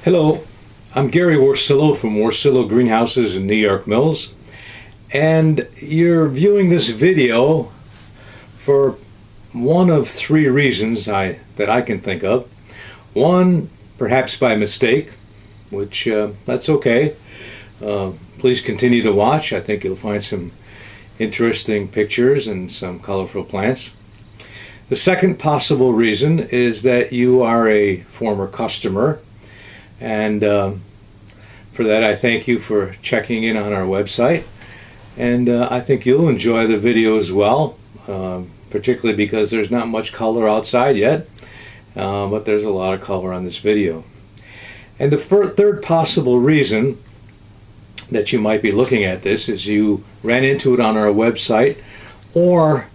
Hello, I'm Gary Warsillo from Warsillo Greenhouses in New York Mills, and you're viewing this video for one of three reasons that I can think of. One, perhaps by mistake, which that's okay. Please continue to watch. I think you'll find some interesting pictures and some colorful plants. The second possible reason is that you are a former customer, and for that I thank you for checking in on our website, and I think you'll enjoy the video as well, particularly because there's not much color outside yet, but there's a lot of color on this video. And the third possible reason that you might be looking at this is you ran into it on our website or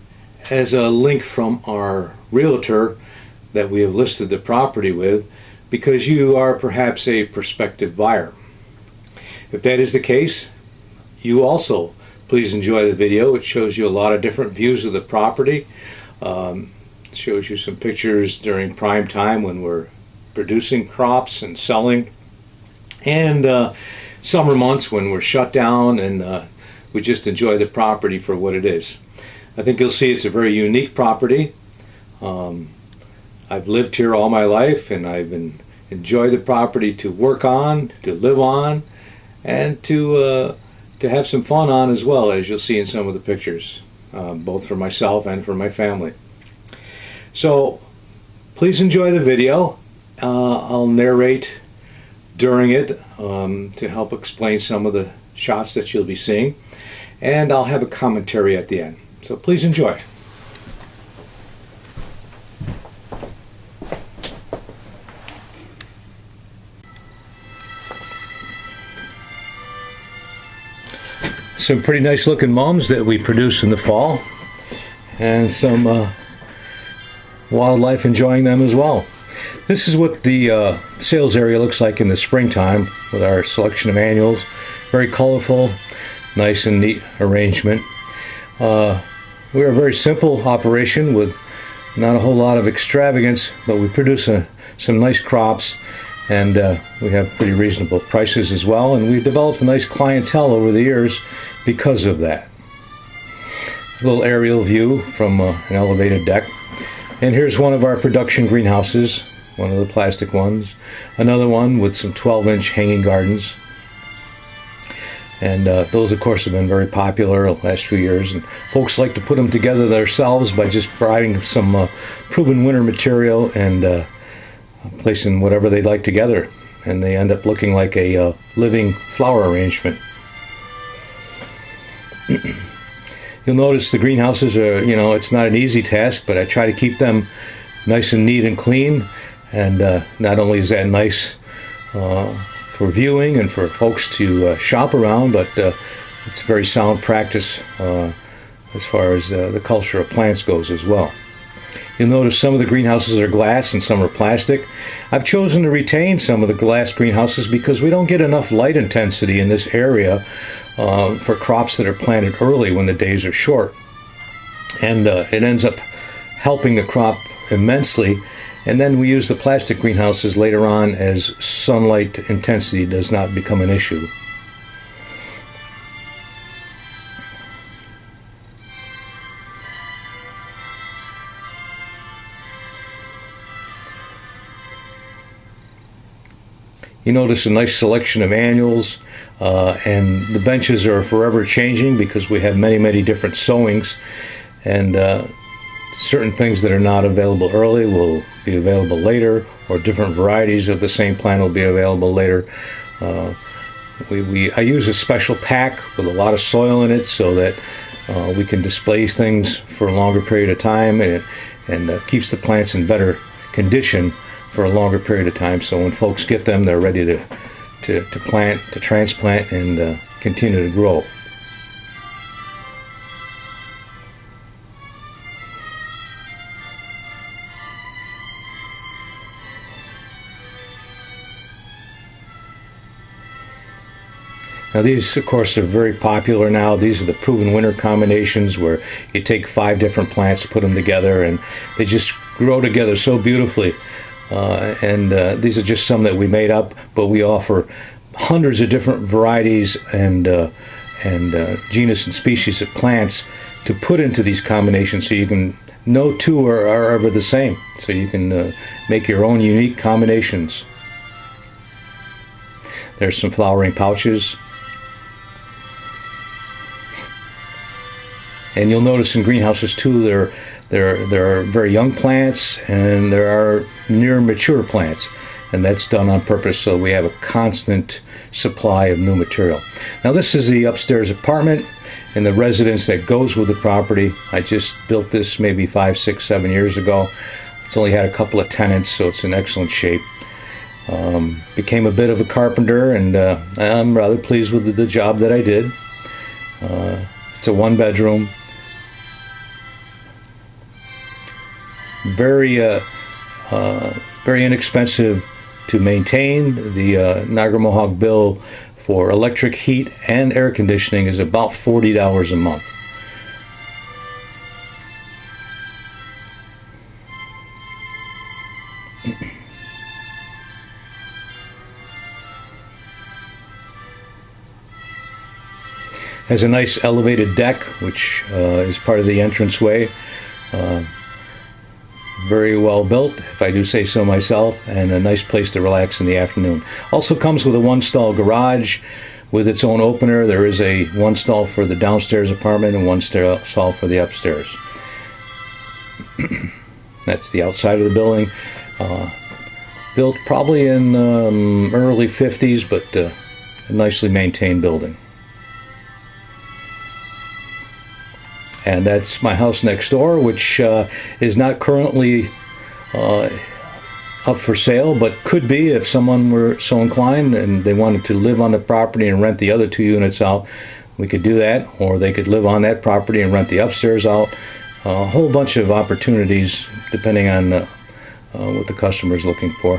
as a link from our realtor that we have listed the property with, because you are perhaps a prospective buyer. If that is the case, you also please enjoy the video. It shows you a lot of different views of the property. It shows you some pictures during prime time when we're producing crops and selling, and summer months when we're shut down, and we just enjoy the property for what it is. I think you'll see it's a very unique property. I've lived here all my life, and I've enjoyed the property to work on, to live on, and to have some fun on as well, as you'll see in some of the pictures, both for myself and for my family. So please enjoy the video. I'll narrate during it to help explain some of the shots that you'll be seeing, and I'll have a commentary at the end. So please enjoy. Some pretty nice looking mums that we produce in the fall, and some wildlife enjoying them as well. This is what the sales area looks like in the springtime with our selection of annuals. Very colorful, nice and neat arrangement. We're a very simple operation with not a whole lot of extravagance, but we produce some nice crops, and we have pretty reasonable prices as well, and we've developed a nice clientele over the years because of that. A little aerial view from an elevated deck. And here's one of our production greenhouses, one of the plastic ones. Another one with some 12-inch hanging gardens. And those, of course, have been very popular the last few years. And folks like to put them together themselves by just buying some proven winter material and placing whatever they like together. And they end up looking like a living flower arrangement. You'll notice the greenhouses are, it's not an easy task, but I try to keep them nice and neat and clean. And not only is that nice for viewing and for folks to shop around, but it's very sound practice as far as the culture of plants goes as well. You'll notice some of the greenhouses are glass and some are plastic. I've chosen to retain some of the glass greenhouses because we don't get enough light intensity in this area for crops that are planted early when the days are short. And it ends up helping the crop immensely. And then we use the plastic greenhouses later on as sunlight intensity does not become an issue. You notice a nice selection of annuals, and the benches are forever changing because we have many, many different sowings, and certain things that are not available early will be available later, or different varieties of the same plant will be available later. I use a special pack with a lot of soil in it so that we can display things for a longer period of time, and keeps the plants in better condition for a longer period of time. So when folks get them, they're ready to plant, to transplant, and continue to grow. Now these, of course, are very popular now. These are the proven winter combinations where you take 5 different plants, put them together, and they just grow together so beautifully. And these are just some that we made up, but we offer hundreds of different varieties and genus and species of plants to put into these combinations, so you can no two are ever the same. So you can make your own unique combinations. There's some flowering pouches. And you'll notice in greenhouses too, there are very young plants and there are near mature plants. And that's done on purpose so we have a constant supply of new material. Now this is the upstairs apartment and the residence that goes with the property. I just built this maybe 5, 6, 7 years ago. It's only had a couple of tenants, so it's in excellent shape. Became a bit of a carpenter, and I'm rather pleased with the job that I did. It's a 1-bedroom. Very inexpensive to maintain. The Niagara Mohawk bill for electric heat and air conditioning is about $40 a month. Has a nice elevated deck, which is part of the entranceway. Very well built, if I do say so myself, and a nice place to relax in the afternoon. Also comes with a 1-stall garage with its own opener. There is a 1-stall for the downstairs apartment and 1-stall for the upstairs. That's the outside of the building. Built probably in early 50s, but a nicely maintained building. And that's my house next door, which is not currently up for sale, but could be if someone were so inclined and they wanted to live on the property and rent the other 2 units out. We could do that, or they could live on that property and rent the upstairs out. A whole bunch of opportunities depending on what the customer is looking for.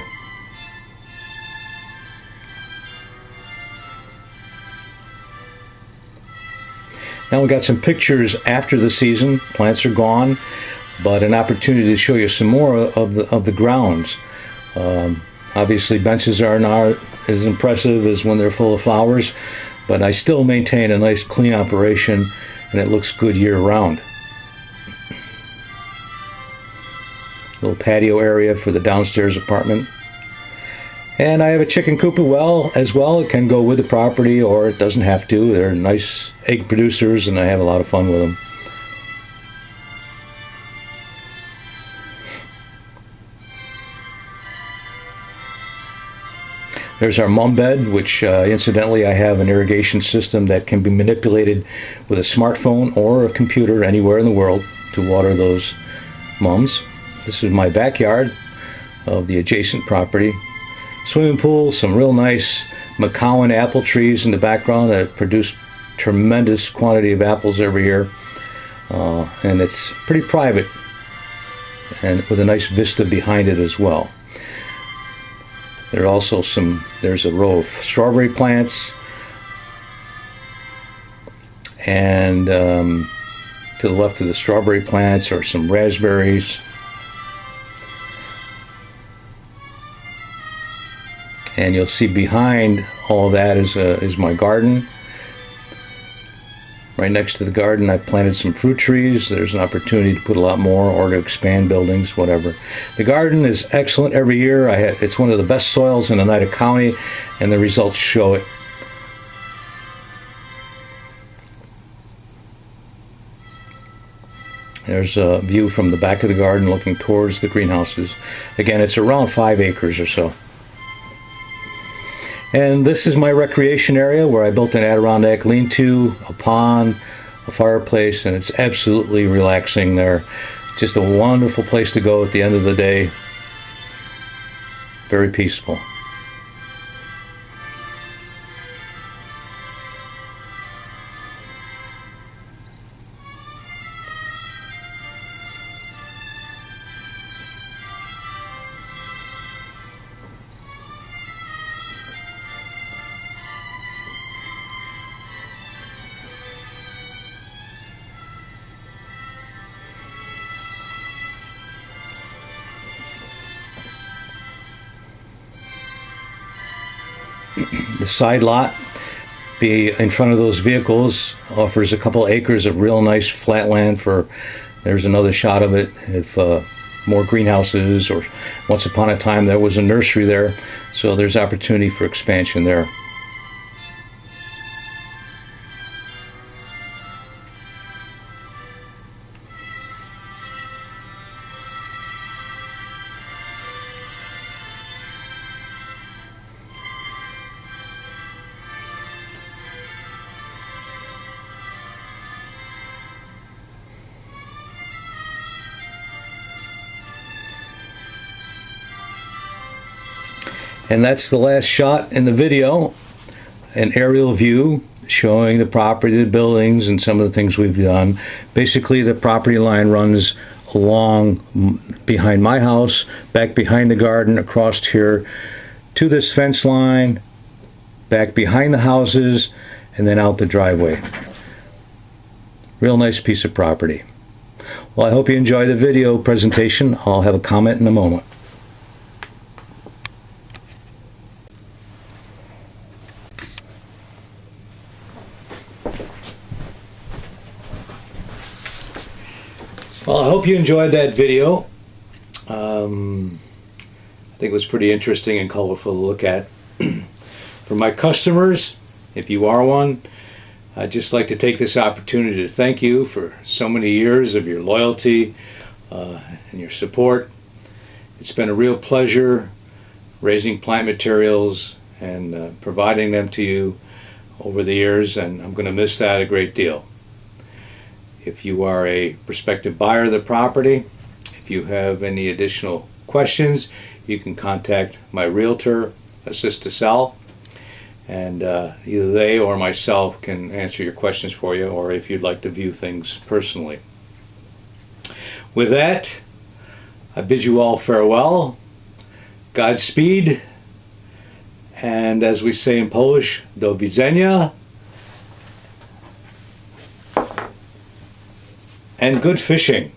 Now we got some pictures after the season. Plants are gone, but an opportunity to show you some more of the grounds. Obviously, benches are not as impressive as when they're full of flowers, but I still maintain a nice clean operation, and it looks good year-round. Little patio area for the downstairs apartment. And I have a chicken coop as well. It can go with the property, or it doesn't have to. They're nice egg producers, and I have a lot of fun with them. There's our mum bed, which incidentally I have an irrigation system that can be manipulated with a smartphone or a computer anywhere in the world to water those mums. This is my backyard of the adjacent property. Swimming pool, some real nice McCowan apple trees in the background that produce tremendous quantity of apples every year. And it's pretty private and with a nice vista behind it as well. There's a row of strawberry plants, and to the left of the strawberry plants are some raspberries. And you'll see behind all that is my garden. Right next to the garden, I planted some fruit trees. There's an opportunity to put a lot more or to expand buildings, whatever. The garden is excellent every year. It's one of the best soils in Oneida County, and the results show it. There's a view from the back of the garden looking towards the greenhouses. Again, it's around 5 acres or so. And this is my recreation area where I built an Adirondack lean-to, a pond, a fireplace, and it's absolutely relaxing there. Just a wonderful place to go at the end of the day. Very peaceful. The side lot be in front of those vehicles offers a couple acres of real nice flat land for, there's another shot of it, if more greenhouses, or once upon a time there was a nursery there, so there's opportunity for expansion there. And that's the last shot in the video, an aerial view showing the property, the buildings, and some of the things we've done. Basically, the property line runs along behind my house, back behind the garden, across here to this fence line, back behind the houses, and then out the driveway. Real nice piece of property. Well, I hope you enjoy the video presentation. I'll have a comment in a moment. Well, I hope you enjoyed that video. I think it was pretty interesting and colorful to look at. For my customers, if you are one, I'd just like to take this opportunity to thank you for so many years of your loyalty and your support. It's been a real pleasure raising plant materials and providing them to you over the years, and I'm going to miss that a great deal. If you are a prospective buyer of the property, if you have any additional questions, you can contact my realtor, Assist to Sell, and either they or myself can answer your questions for you, or if you'd like to view things personally. With that, I bid you all farewell, Godspeed, and as we say in Polish, do widzenia, and good fishing.